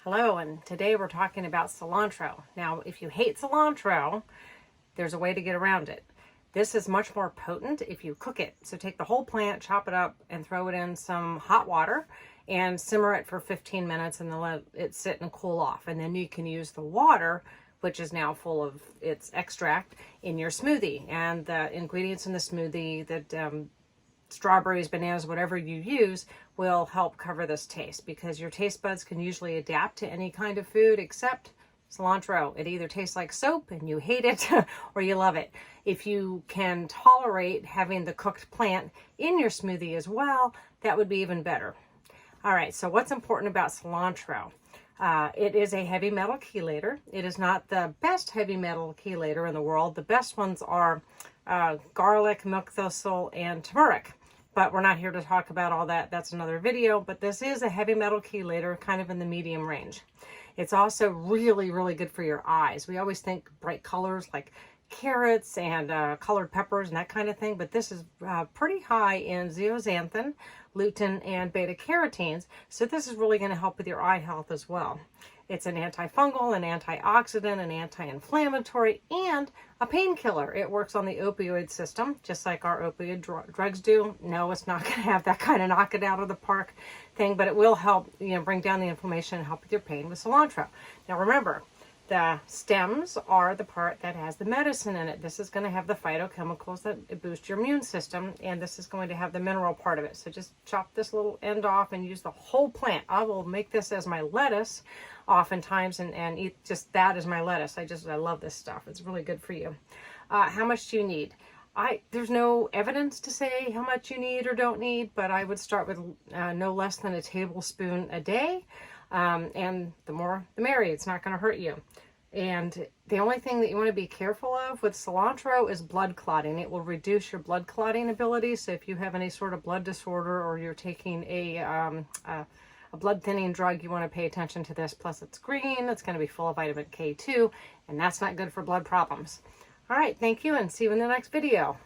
Hello, and today we're talking about cilantro. Now, if you hate cilantro, there's a way to get around it. This is much more potent if you cook it. So take the whole plant, chop it up, and throw it in some hot water and simmer it for 15 minutes and then let it sit and cool off. And then you can use the water, which is now full of its extract, in your smoothie. And the ingredients in the smoothie that strawberries, bananas, whatever you use will help cover this taste, because your taste buds can usually adapt to any kind of food except cilantro. It either tastes like soap and you hate it or you love it. If you can tolerate having the cooked plant in your smoothie as well, that would be even better. All right, so what's important about cilantro? It is a heavy metal chelator. It is not the best heavy metal chelator in the world. The best ones are garlic, milk thistle, and turmeric. But we're not here to talk about all that. That's another video. But this is a heavy metal chelator, kind of in the medium range. It's also really, really good for your eyes. We always think bright colors like carrots and colored peppers and that kind of thing. But this is pretty high in zeaxanthin, lutein, and beta-carotenes. So this is really going to help with your eye health as well. It's an antifungal, an antioxidant, an anti-inflammatory, and a painkiller. It works on the opioid system, just like our opioid drugs do. No, it's not going to have that kind of knock it out of the park thing, but it will help, bring down the inflammation and help with your pain with cilantro. Now remember, the stems are the part that has the medicine in it. This is going to have the phytochemicals that boost your immune system, and this is going to have the mineral part of it. So just chop this little end off and use the whole plant. I will make this as my lettuce oftentimes and eat just that as my lettuce. I love this stuff. It's really good for you. How much do you need? There's no evidence to say how much you need or don't need, but I would start with no less than a tablespoon a day. And the more the merrier. It's not going to hurt you. And the only thing that you want to be careful of with cilantro is blood clotting. It will reduce your blood clotting ability. So if you have any sort of blood disorder or you're taking a blood thinning drug, you want to pay attention to this. Plus it's green, it's going to be full of vitamin K2, and that's not good for blood problems. All right, thank you, and see you in the next video.